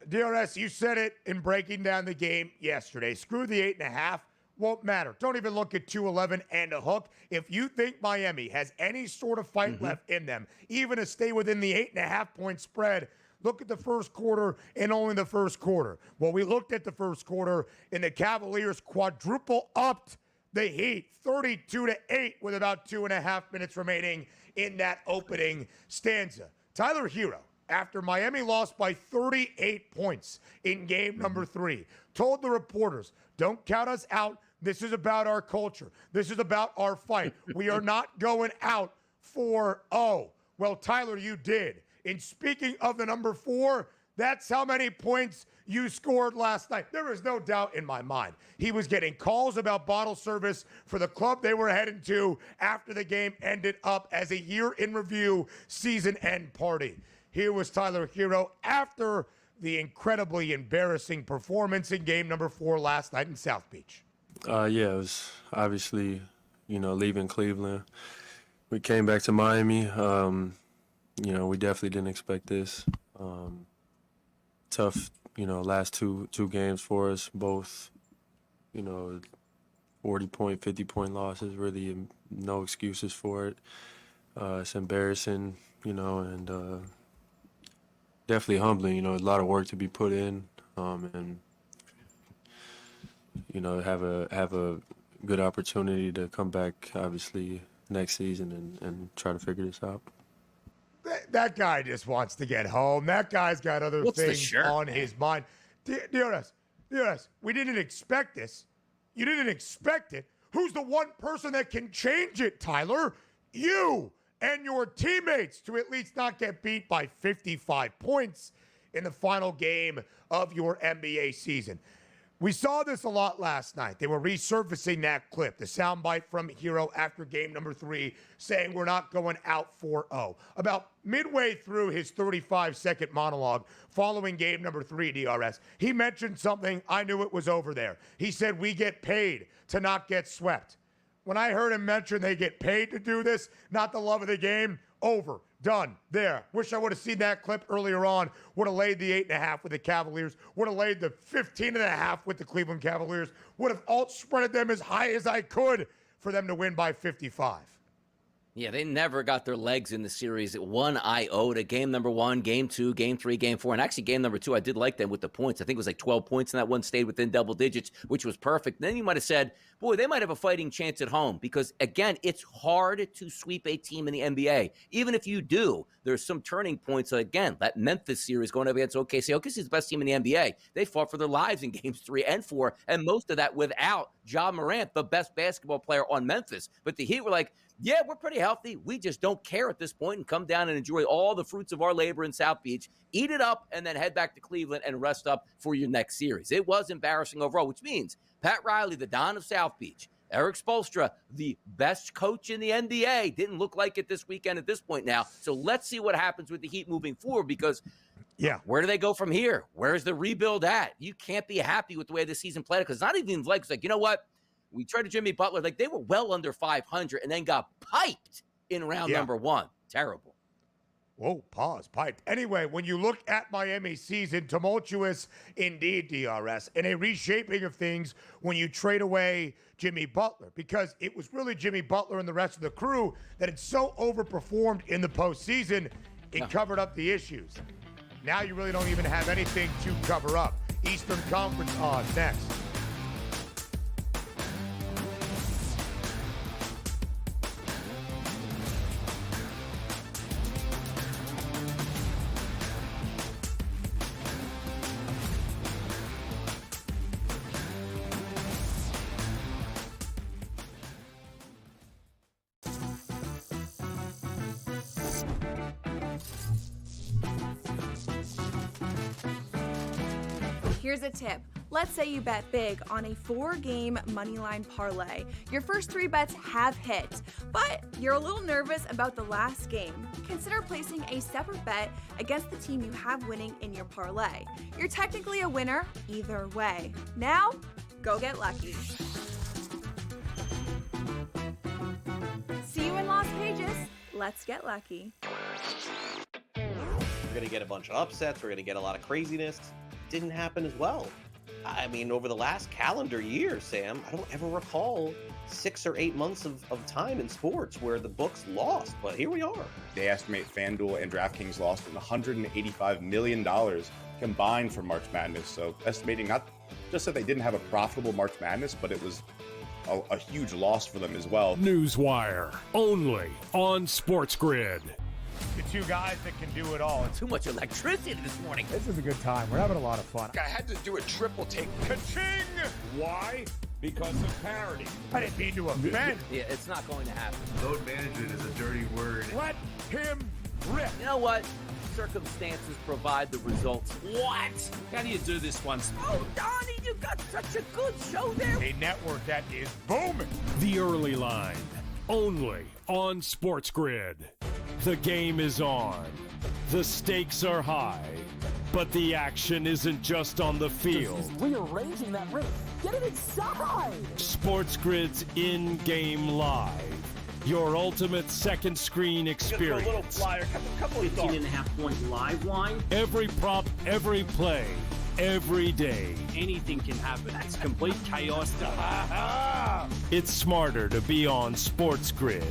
DRS, you said it in breaking down the game yesterday. Screw the 8.5. Won't matter. Don't even look at 2-11 and a hook. If you think Miami has any sort of fight left in them, even to stay within the 8.5-point spread, look at the first quarter and only the first quarter. Well, we looked at the first quarter, and the Cavaliers quadruple-upped the Heat 32-8 with about 2.5 minutes remaining in that opening stanza. Tyler Hero, after Miami lost by 38 points in game number 3, told the reporters, don't count us out. This is about our culture. This is about our fight. We are not going out for, well, Tyler, you did. And speaking of the number 4, that's how many points you scored last night. There is no doubt in my mind. He was getting calls about bottle service for the club they were heading to after the game ended up as a year-in-review season-end party. Here was Tyler Hero after the incredibly embarrassing performance in game number 4 last night in South Beach. Yeah, it was obviously, leaving Cleveland. We came back to Miami. we definitely didn't expect this. Tough, last two games for us, both, 40-point, 50-point losses, really no excuses for it. It's embarrassing, and definitely humbling, a lot of work to be put in, and, have a good opportunity to come back, obviously, next season and try to figure this out. That guy just wants to get home. That guy's got other things on his mind. DRS, we didn't expect this. You didn't expect it. Who's the one person that can change it, Tyler? You and your teammates, to at least not get beat by 55 points in the final game of your NBA season. We saw this a lot last night. They were resurfacing that clip, the soundbite from Hero after game number 3, saying we're not going out 4-0. About midway through his 35-second monologue following game number 3, DRS, he mentioned something. I knew it was over there. He said, we get paid to not get swept. When I heard him mention they get paid to do this, not the love of the game, over. Done. There. Wish I would have seen that clip earlier on. Would have laid the 8.5 with the Cavaliers. Would have laid the 15.5 with the Cleveland Cavaliers. Would have alt-spreaded them as high as I could for them to win by 55. Yeah, they never got their legs in the series at 1 iota. Game number 1, game 2, game 3, game 4. And actually, game number 2, I did like them with the points. I think it was like 12 points in that one, stayed within double digits, which was perfect. Then you might have said, boy, they might have a fighting chance at home. Because, again, it's hard to sweep a team in the NBA. Even if you do, there's some turning points. Again, that Memphis series going up against OKC. OKC is the best team in the NBA. They fought for their lives in games 3 and 4, and most of that without Ja Morant, the best basketball player on Memphis. But the Heat were like, yeah, we're pretty healthy. We just don't care at this point and come down and enjoy all the fruits of our labor in South Beach, eat it up, and then head back to Cleveland and rest up for your next series. It was embarrassing overall, which means Pat Riley, the Don of South Beach, Eric Spoelstra, the best coach in the NBA, didn't look like it this weekend at this point now. So let's see what happens with the Heat moving forward because where do they go from here? Where's the rebuild at? You can't be happy with the way the season played because not even like, you know what? We tried to Jimmy Butler. Like, they were well under 500 and then got piped in round number 1. Terrible. Whoa, pause, piped. Anyway, when you look at Miami's season, tumultuous indeed, DRS, and a reshaping of things when you trade away Jimmy Butler, because it was really Jimmy Butler and the rest of the crew that had so overperformed in the postseason, it covered up the issues. Now you really don't even have anything to cover up. Eastern Conference on next. Here's a tip. Let's say you bet big on a 4-game moneyline parlay. Your first 3 bets have hit, but you're a little nervous about the last game. Consider placing a separate bet against the team you have winning in your parlay. You're technically a winner either way. Now, go get lucky. See you in Las Vegas. Let's get lucky. We're going to get a bunch of upsets. We're going to get a lot of craziness. Didn't happen as well. I mean, over the last calendar year, Sam, I don't ever recall 6 or 8 months of time in sports where the books lost, but here we are. They estimate FanDuel and DraftKings lost $185 million combined for March Madness. So estimating not just that they didn't have a profitable March Madness, but it was a huge loss for them as well. Newswire, only on SportsGrid. The 2 guys that can do it all. Too much electricity this morning. This is a good time. We're having a lot of fun. I had to do a triple take. Ka-ching! Why? Because of parity. I didn't mean to offend. Yeah, it's not going to happen. Load management is a dirty word. Let him rip. You know what? Circumstances provide the results. What? How do you do this once? Oh, Donnie, you got such a good show there. A network that is booming. The Early Line, only on SportsGrid. The game is on. The stakes are high. But the action isn't just on the field. He's rearranging that rim. Get it inside! SportsGrid's in-game live. Your ultimate second screen experience. A little flyer, couple 15.5 point live line. Every prop, every play, every day. Anything can happen. It's complete chaos. It's smarter to be on SportsGrid.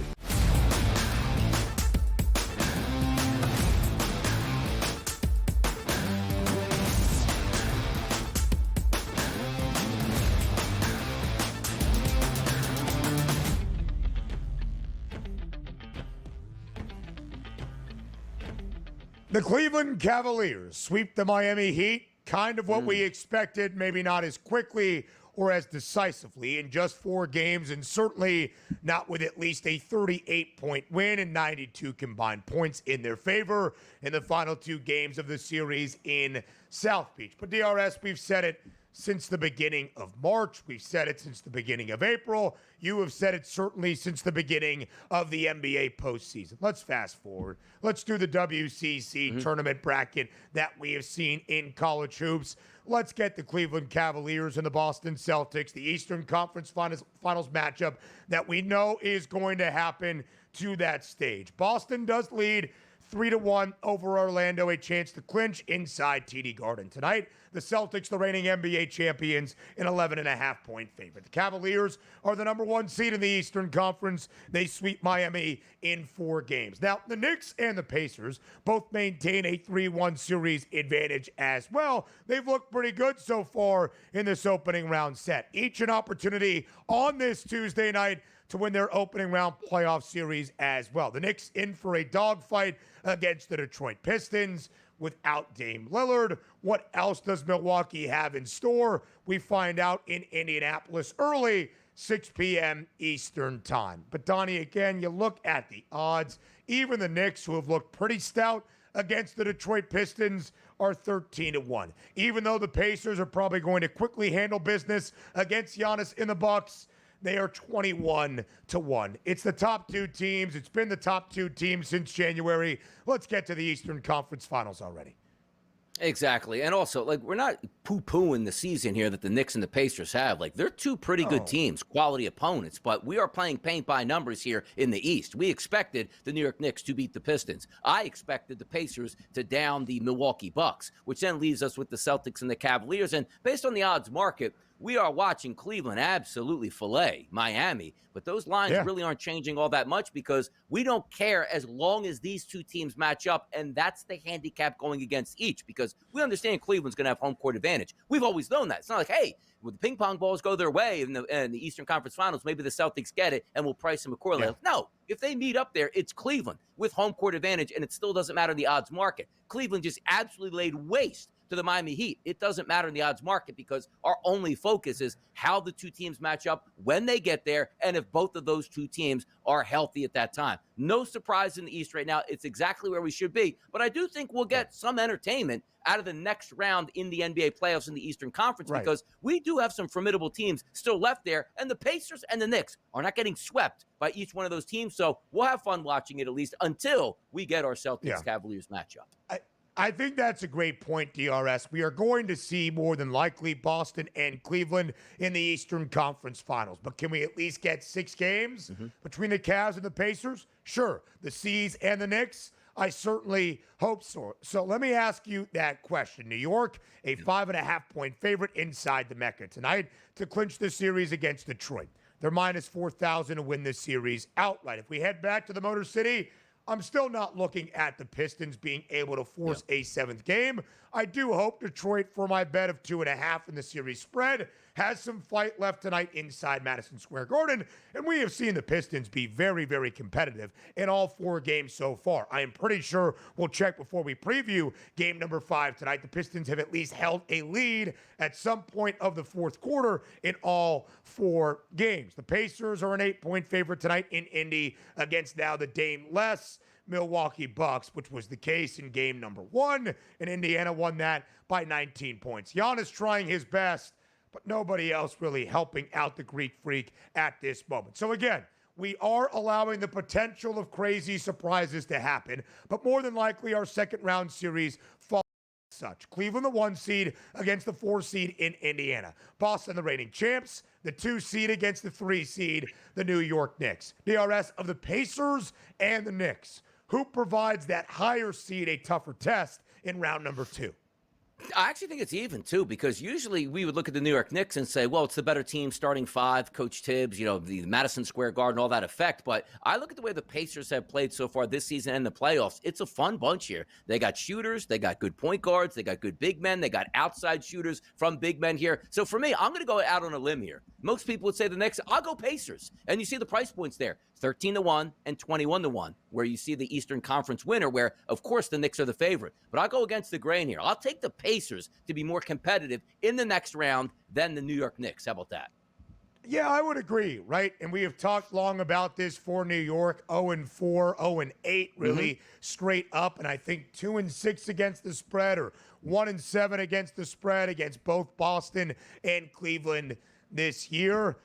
The Cleveland Cavaliers sweep the Miami Heat. Kind of what we expected, maybe not as quickly or as decisively in just 4 games, and certainly not with at least a 38-point win and 92 combined points in their favor in the final 2 games of the series in South Beach. But DRS, we've said it since the beginning of March. We've said it since the beginning of April. You have said it certainly since the beginning of the NBA postseason. Let's fast forward. Let's do the WCC tournament bracket that we have seen in college hoops. Let's get the Cleveland Cavaliers and the Boston Celtics, the Eastern Conference Finals matchup that we know is going to happen to that stage. Boston does lead 3-1 over Orlando, a chance to clinch inside TD Garden tonight. The Celtics, the reigning NBA champions, an 11.5-point favorite. The Cavaliers are the number 1 seed in the Eastern Conference. They sweep Miami in 4 games. Now, the Knicks and the Pacers both maintain a 3-1 series advantage as well. They've looked pretty good so far in this opening round set. Each an opportunity on this Tuesday night to win their opening round playoff series as well. The Knicks in for a dogfight against the Detroit Pistons without Dame Lillard. What else does Milwaukee have in store? We find out in Indianapolis early, 6 p.m. Eastern time. But Donnie, again, you look at the odds. Even the Knicks, who have looked pretty stout against the Detroit Pistons, are 13-1. Even though the Pacers are probably going to quickly handle business against Giannis in the Bucks, they are 21-1. It's the top 2 teams. It's been the top 2 teams since January. Let's get to the Eastern Conference Finals already. Exactly. And also, we're not poo-pooing the season here that the Knicks and the Pacers have. They're 2 pretty good teams, quality opponents, but we are playing paint by numbers here in the East. We expected the New York Knicks to beat the Pistons. I expected the Pacers to down the Milwaukee Bucks, which then leaves us with the Celtics and the Cavaliers. And based on the odds market, we are watching Cleveland absolutely fillet Miami, but those lines really aren't changing all that much because we don't care as long as these 2 teams match up, and that's the handicap going against each because we understand Cleveland's going to have home court advantage. We've always known that. It's not like, hey, when the ping pong balls go their way in the Eastern Conference Finals, maybe the Celtics get it and we'll price them accordingly. No, if they meet up there, it's Cleveland with home court advantage, and it still doesn't matter in the odds market. Cleveland just absolutely laid waste to the Miami Heat. It doesn't matter in the odds market because our only focus is how the 2 teams match up when they get there and if both of those 2 teams are healthy at that time. No surprise in the East right now. It's exactly where we should be, but I do think we'll get some entertainment out of the next round in the NBA playoffs in the Eastern Conference because we do have some formidable teams still left there, and the Pacers and the Knicks are not getting swept by each one of those teams, so we'll have fun watching it at least until we get our Celtics-Cavaliers matchup. I think that's a great point, DRS. We are going to see more than likely Boston and Cleveland in the Eastern Conference Finals. But can we at least get 6 games between the Cavs and the Pacers? Sure. The C's and the Knicks? I certainly hope so. So let me ask you that question. New York, a 5.5-point favorite inside the Mecca tonight to clinch the series against Detroit. They're minus 4,000 to win this series outright. If we head back to the Motor City, I'm still not looking at the Pistons being able to force a 7th game. I do hope Detroit, for my bet of 2.5 in the series spread, has some fight left tonight inside Madison Square Garden. And we have seen the Pistons be very, very competitive in all 4 games so far. I am pretty sure we'll check before we preview game number 5 tonight. The Pistons have at least held a lead at some point of the 4th quarter in all 4 games. The Pacers are an 8-point favorite tonight in Indy against now the Dame-less Milwaukee Bucks, which was the case in game number 1, and Indiana won that by 19 points. Giannis trying his best, but nobody else really helping out the Greek Freak at this moment. So again, we are allowing the potential of crazy surprises to happen, but more than likely our second round series falls such. Cleveland, the 1 seed, against the 4 seed in Indiana. Boston, the reigning champs, the 2 seed against the 3 seed, the New York Knicks. DRS, of the Pacers and the Knicks, who provides that higher seed a tougher test in round number 2? I actually think it's even, too, because usually we would look at the New York Knicks and say, well, it's the better team, starting 5, Coach Tibbs, the Madison Square Garden, all that effect. But I look at the way the Pacers have played so far this season and the playoffs. It's a fun bunch here. They got shooters. They got good point guards. They got good big men. They got outside shooters from big men here. So for me, I'm going to go out on a limb here. Most people would say the Knicks. I'll go Pacers. And you see the price points there. 13-1 and 21-1, where you see the Eastern Conference winner, where, of course, the Knicks are the favorite. But I'll go against the grain here. I'll take the Pacers to be more competitive in the next round than the New York Knicks. How about that? Yeah, I would agree, right? And we have talked long about this for New York, 0-4, 0-8, really straight up. And I think 2-6 against the spread, or 1-7 against the spread against both Boston and Cleveland this year.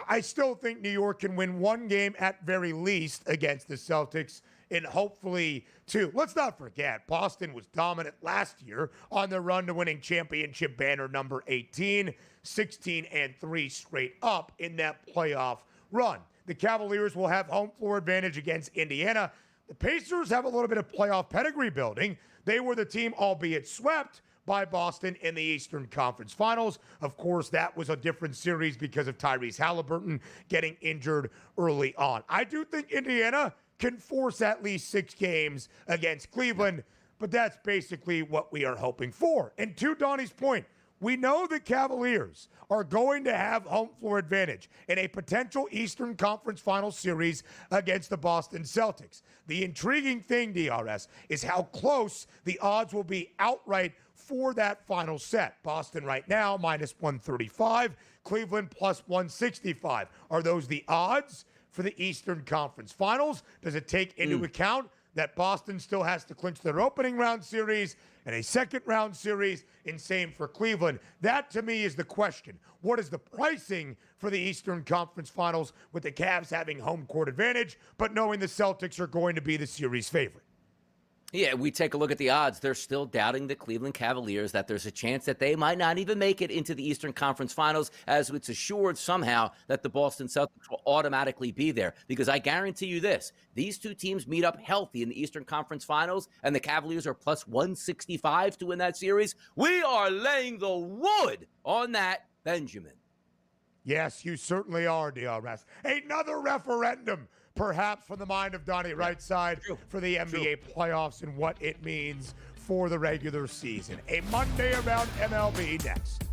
I still think New York can win 1 game at very least against the Celtics, and hopefully 2. Let's not forget, Boston was dominant last year on their run to winning championship banner number 18, 16-3 straight up in that playoff run. The Cavaliers will have home floor advantage against Indiana. The Pacers have a little bit of playoff pedigree building. They were the team, albeit swept, by Boston in the Eastern Conference Finals. Of course, that was a different series because of Tyrese Halliburton getting injured early on. I do think Indiana can force at least 6 games against Cleveland, but that's basically what we are hoping for. And to Donnie's point, we know the Cavaliers are going to have home floor advantage in a potential Eastern Conference Final series against the Boston Celtics. The intriguing thing, DRS, is how close the odds will be outright for that final set. Boston right now, -135. Cleveland +165. Are those the odds for the Eastern Conference Finals? Does it take into account that Boston still has to clinch their opening round series and a second round series, and same for Cleveland? That, to me, is the question. What is the pricing for the Eastern Conference Finals with the Cavs having home court advantage, but knowing the Celtics are going to be the series favorite? Yeah, we take a look at the odds. They're still doubting the Cleveland Cavaliers that there's a chance that they might not even make it into the Eastern Conference Finals, as it's assured somehow that the Boston Celtics will automatically be there. Because I guarantee you this, these 2 teams meet up healthy in the Eastern Conference Finals, and the Cavaliers are +165 to win that series. We are laying the wood on that, Benjamin. Yes, you certainly are, DRS. Another referendum, perhaps from the mind of Donnie Rightside, for the NBA playoffs and what it means for the regular season. A Monday around MLB next.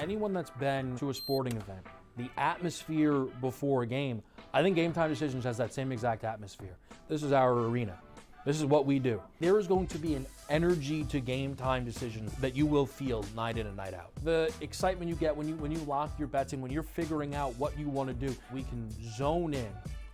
Anyone that's been to a sporting event, the atmosphere before a game, I think Game Time Decisions has that same exact atmosphere. This is our arena. This is what we do. There is going to be an energy to Game Time Decisions that you will feel night in and night out. The excitement you get when you lock your bets in, when you're figuring out what you want to do, we can zone in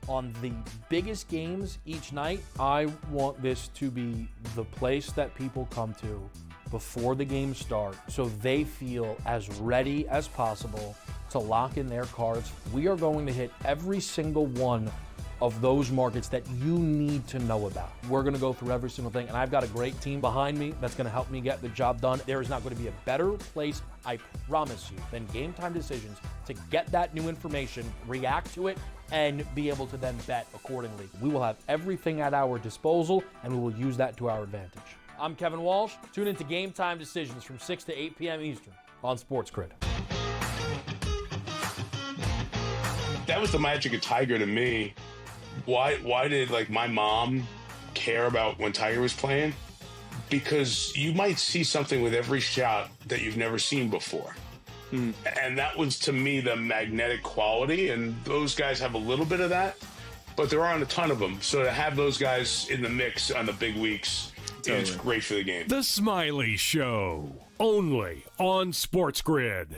on the biggest games each night. I want this to be the place that people come to before the games start so they feel as ready as possible to lock in their cards. We are going to hit every single one of those markets that you need to know about. We're gonna go through every single thing, and I've got a great team behind me that's gonna help me get the job done. There is not gonna be a better place, I promise you, than Game Time Decisions to get that new information, react to it, and be able to then bet accordingly. We will have everything at our disposal, and we will use that to our advantage. I'm Kevin Walsh. Tune into Game Time Decisions from 6 to 8 p.m. Eastern on SportsGrid. That was the magic of Tiger to me. why did like my mom care about when Tiger was playing? Because you might see something with every shot that you've never seen before. And that was, to me, the magnetic quality. And those guys have a little bit of that, but there aren't a ton of them. So to have those guys in the mix on the big weeks is great for the game. The Smiley Show, only on SportsGrid.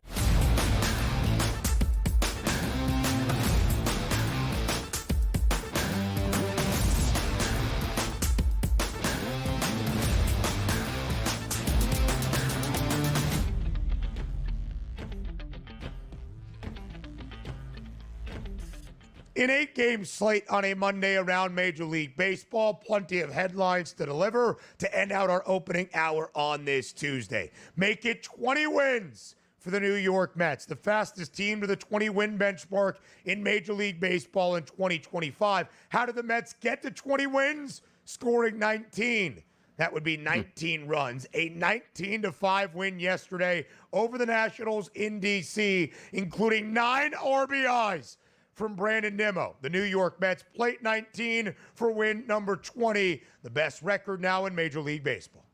An 8-game slate on a Monday around Major League Baseball. Plenty of headlines to deliver to end out our opening hour on this Tuesday. Make it 20 wins for the New York Mets, the fastest team to the 20-win benchmark in Major League Baseball in 2025. How did the Mets get to 20 wins? Scoring 19. That would be 19 runs. A 19-5 win yesterday over the Nationals in D.C., including 9 RBIs from Brandon Nimmo. The New York Mets plate 19 for win number 20, the best record now in Major League Baseball.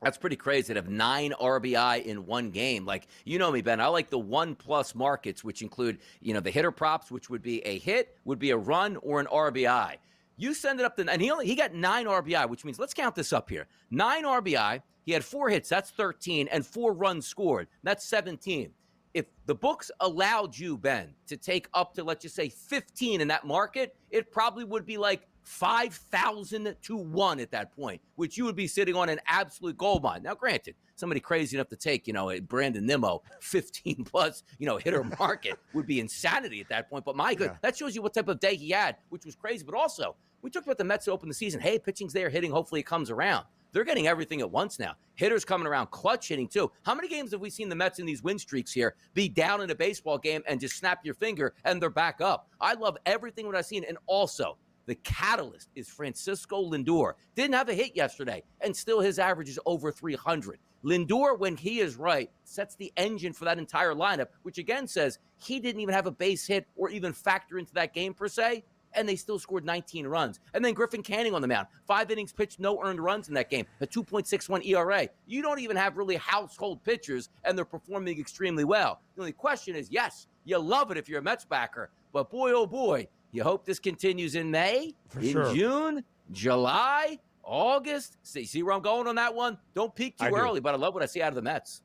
That's pretty crazy to have 9 RBI in one game. Like, you know me, Ben, I like the 1+ markets, which include, the hitter props, which would be a hit, would be a run, or an RBI. You send it up and he got 9 RBI, which means, let's count this up here. 9 RBI, he had 4 hits, that's 13, and 4 runs scored, that's 17. If the books allowed you, Ben, to take up to, let's just say, 15 in that market, it probably would be like 5,000 to 1 at that point, which you would be sitting on an absolute gold mine. Now, granted, somebody crazy enough to take, a Brandon Nimmo 15+, hitter market would be insanity at that point. But my God, that shows you what type of day he had, which was crazy. But also, we talked about the Mets to open the season. Hey, pitching's there, hitting. Hopefully it comes around. They're getting everything at once now. Hitters coming around, clutch hitting too. How many games have we seen the Mets in these win streaks here be down in a baseball game and just snap your finger and they're back up? I love everything that I've seen. And also, the catalyst is Francisco Lindor. Didn't have a hit yesterday, and still his average is over 300. Lindor, when he is right, sets the engine for that entire lineup, which again says he didn't even have a base hit or even factor into that game per se, and they still scored 19 runs. And then Griffin Canning on the mound. 5 innings pitched, no earned runs in that game. A 2.61 ERA. You don't even have really household pitchers, and they're performing extremely well. The only question is, yes, you love it if you're a Mets backer, but boy, oh boy, you hope this continues in May, June, July, August. See where I'm going on that one? Don't peak too early, but I love what I see out of the Mets.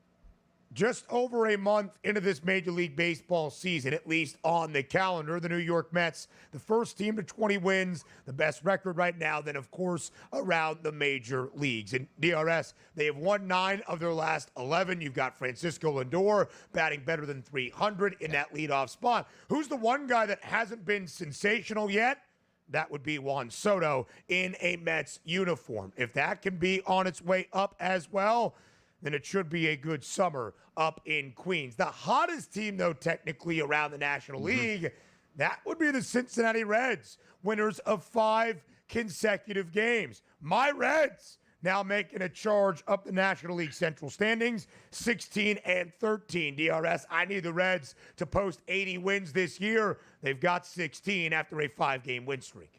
Just over a month into this Major League Baseball season, at least on the calendar, the New York Mets, the first team to 20 wins, the best record right now, then, of course, around the major leagues. In DRS, they have won 9 of their last 11. You've got Francisco Lindor batting better than 300 in that leadoff spot. Who's the one guy that hasn't been sensational yet? That would be Juan Soto in a Mets uniform. If that can be on its way up as well, then it should be a good summer up in Queens. The hottest team, though, technically around the National League, that would be the Cincinnati Reds, winners of 5 consecutive games. My Reds now making a charge up the National League Central standings, 16-13. DRS, I need the Reds to post 80 wins this year. They've got 16 after a 5-game win streak.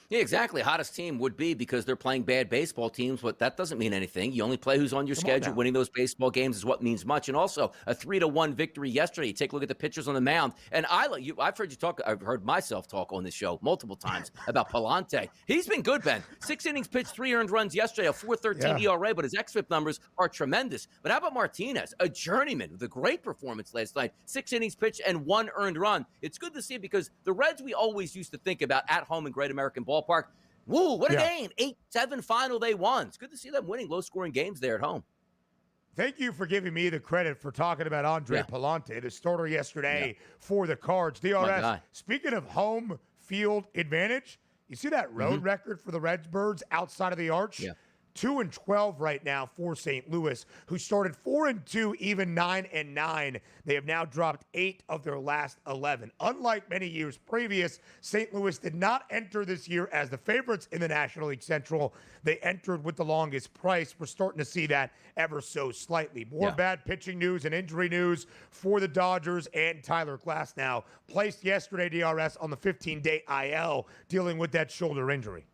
Yeah, exactly. Hottest team would be because they're playing bad baseball teams, but that doesn't mean anything. You only play who's on your schedule. Winning those baseball games is what means much. And also a 3-1 victory yesterday. Take a look at the pitchers on the mound. And I've heard you talk. I've heard myself talk on this show multiple times about Palante. He's been good, Ben. 6 innings pitched, 3 earned runs yesterday, a 4.13 ERA, but his xFIP numbers are tremendous. But how about Martinez, a journeyman with a great performance last night? 6 innings pitched and 1 earned run. It's good to see because the Reds we always used to think about at home in Great American Ballpark. Woo, what a game. 8-7 final they won. It's good to see them winning low-scoring games there at home. Thank you for giving me the credit for talking about Andre Palante, the starter yesterday for the Cards. DRS, speaking of home field advantage, you see that road record for the Reds Birds outside of the arch? 2-12 right now for St. Louis, who started 4-2, even 9-9. They have now dropped 8 of their last 11. Unlike many years previous, St. Louis did not enter this year as the favorites in the National League Central. They entered with the longest price. We're starting to see that ever so slightly. More bad pitching news and injury news for the Dodgers, and Tyler Glasnow placed yesterday, DRS, on the 15-day IL, dealing with that shoulder injury.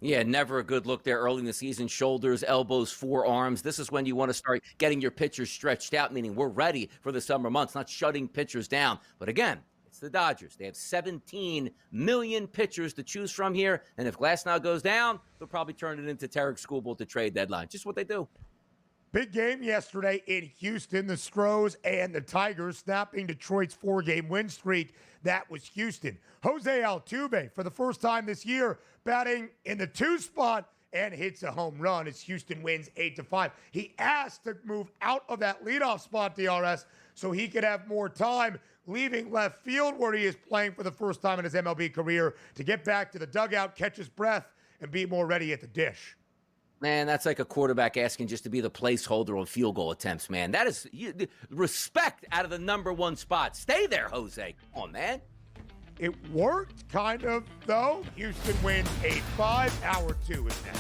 Yeah, never a good look there early in the season. Shoulders, elbows, forearms. This is when you want to start getting your pitchers stretched out, meaning we're ready for the summer months, not shutting pitchers down. But again, it's the Dodgers. They have 17 million pitchers to choose from here. And if Glasnow goes down, they'll probably turn it into Tarek Skubal to trade deadline. Just what they do. Big game yesterday in Houston. The Stros and the Tigers snapping Detroit's 4-game win streak. That was Houston. Jose Altuve, for the first time this year, batting in the 2 spot and hits a home run as Houston wins 8-5. He asked to move out of that leadoff spot, DRS, so he could have more time, leaving left field where he is playing for the first time in his MLB career to get back to the dugout, catch his breath, and be more ready at the dish. Man, that's like a quarterback asking just to be the placeholder on field goal attempts, man. That is respect out of the number 1 spot. Stay there, Jose. Come on, man. It worked, kind of, though. Houston wins 8-5. Hour 2 is next.